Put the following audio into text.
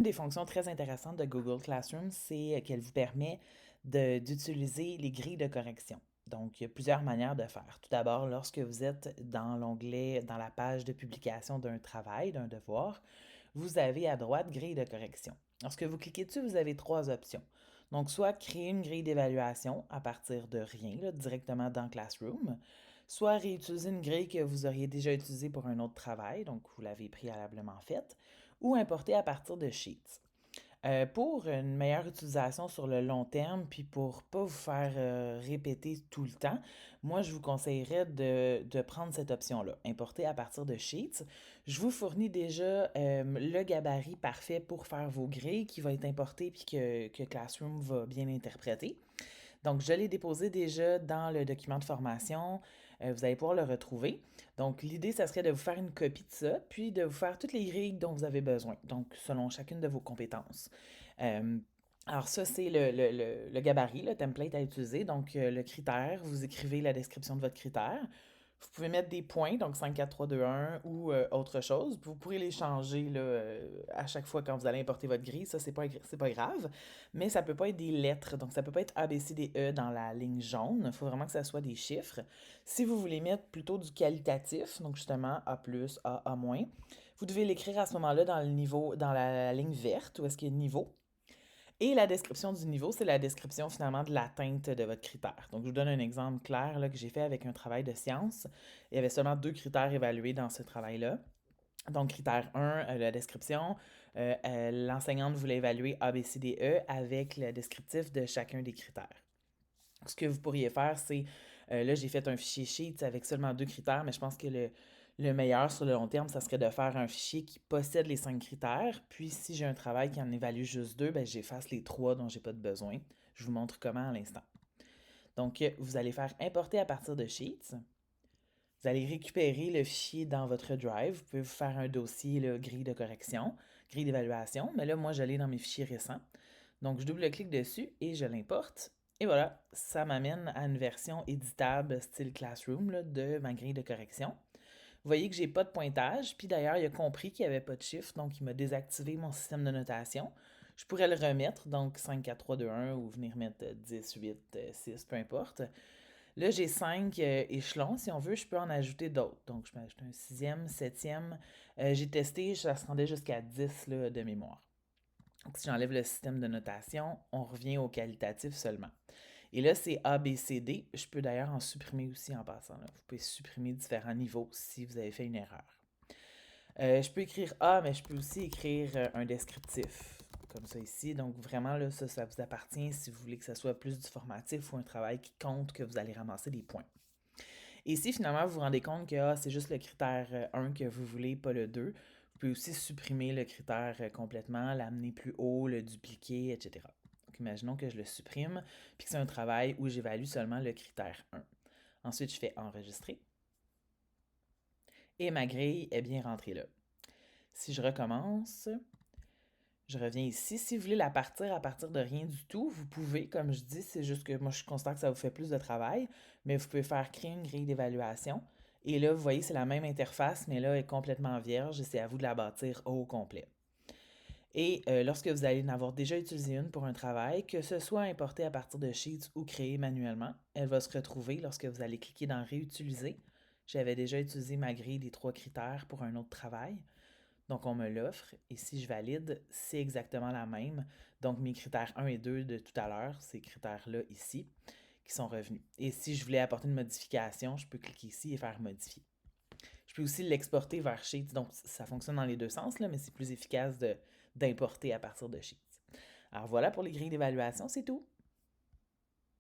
Une des fonctions très intéressantes de Google Classroom, c'est qu'elle vous permet d'utiliser les grilles de correction. Donc, il y a plusieurs manières de faire. Tout d'abord, lorsque vous êtes dans l'onglet, dans la page de publication d'un travail, d'un devoir, vous avez à droite grille de correction. Lorsque vous cliquez dessus, vous avez trois options. Donc, soit créer une grille d'évaluation à partir de rien, là, directement dans Classroom, soit réutiliser une grille que vous auriez déjà utilisée pour un autre travail, donc vous l'avez préalablement faite, ou importer à partir de Sheets. Pour une meilleure utilisation sur le long terme, puis pour pas vous faire répéter tout le temps, moi je vous conseillerais de prendre cette option-là, importer à partir de Sheets. Je vous fournis déjà le gabarit parfait pour faire vos grilles qui va être importé puis que Classroom va bien interpréter. Donc, je l'ai déposé déjà dans le document de formation. Vous allez pouvoir le retrouver. Donc, l'idée, ça serait de vous faire une copie de ça, puis de vous faire toutes les grilles dont vous avez besoin, donc selon chacune de vos compétences. Euh, alors ça, c'est le gabarit, le template à utiliser. Donc, le critère, vous écrivez la description de votre critère. Vous pouvez mettre des points, donc 5, 4, 3, 2, 1 ou autre chose. Vous pourrez les changer là, à chaque fois quand vous allez importer votre grille. Ça, c'est pas grave. Mais ça peut pas être des lettres. Donc, ça peut pas être A, B, C, D, E dans la ligne jaune. Il faut vraiment que ça soit des chiffres. Si vous voulez mettre plutôt du qualitatif, donc justement A+, A, A-, vous devez l'écrire à ce moment-là dans le niveau, dans la ligne verte, où est-ce qu'il y a niveau. Et la description du niveau, c'est la description finalement de l'atteinte de votre critère. Donc, je vous donne un exemple clair là, que j'ai fait avec un travail de science. Il y avait seulement deux critères évalués dans ce travail-là. Donc, critère 1, la description. L'enseignante voulait évaluer A, B, C, D, E avec le descriptif de chacun des critères. Ce que vous pourriez faire, c'est, là, j'ai fait un fichier Sheets avec seulement deux critères, mais je pense que le meilleur sur le long terme, ça serait de faire un fichier qui possède les cinq critères. Puis, si j'ai un travail qui en évalue juste deux, ben, j'efface les trois dont j'ai pas de besoin. Je vous montre comment à l'instant. Donc, vous allez faire importer à partir de Sheets. Vous allez récupérer le fichier dans votre Drive. Vous pouvez vous faire un dossier, là, grille de correction, grille d'évaluation. Mais là, moi, je l'ai dans mes fichiers récents. Donc, je double-clique dessus et je l'importe. Et voilà, ça m'amène à une version éditable style Classroom là, de ma grille de correction. Vous voyez que j'ai pas de pointage, puis d'ailleurs, il a compris qu'il n'y avait pas de chiffre, donc il m'a désactivé mon système de notation. Je pourrais le remettre, donc 5, 4, 3, 2, 1, ou venir mettre 10, 8, 6, peu importe. Là, j'ai 5 échelons. Si on veut, je peux en ajouter d'autres. Donc, je peux ajouter un sixième, septième. J'ai testé, ça se rendait jusqu'à 10 là, de mémoire. Donc, si j'enlève le système de notation, on revient au qualitatif seulement. Et là, c'est A, B, C, D. Je peux d'ailleurs en supprimer aussi en passant. Là. Vous pouvez supprimer différents niveaux si vous avez fait une erreur. Je peux écrire A, mais je peux aussi écrire un descriptif, comme ça ici. Donc vraiment, là, ça vous appartient si vous voulez que ce soit plus du formatif ou un travail qui compte que vous allez ramasser des points. Et si finalement vous vous rendez compte que c'est juste le critère 1 que vous voulez, pas le 2, vous pouvez aussi supprimer le critère complètement, l'amener plus haut, le dupliquer, etc. Donc imaginons que je le supprime, puis que c'est un travail où j'évalue seulement le critère 1. Ensuite, je fais enregistrer. Et ma grille est bien rentrée là. Si je recommence, je reviens ici. Si vous voulez la partir à partir de rien du tout, vous pouvez, comme je dis, c'est juste que moi je constate que ça vous fait plus de travail, mais vous pouvez faire créer une grille d'évaluation. Et là, vous voyez, c'est la même interface, mais là, elle est complètement vierge et c'est à vous de la bâtir au complet. Et lorsque vous allez en avoir déjà utilisé une pour un travail, que ce soit importé à partir de Sheets ou créé manuellement, elle va se retrouver lorsque vous allez cliquer dans Réutiliser. J'avais déjà utilisé ma grille des trois critères pour un autre travail. Donc, on me l'offre et si je valide, c'est exactement la même. Donc, mes critères 1 et 2 de tout à l'heure, ces critères-là ici, qui sont revenus. Et si je voulais apporter une modification, je peux cliquer ici et faire modifier. Je peux aussi l'exporter vers Sheets. Donc, ça fonctionne dans les deux sens, là, mais c'est plus efficace d'importer à partir de Sheets. Alors voilà pour les grilles d'évaluation, c'est tout.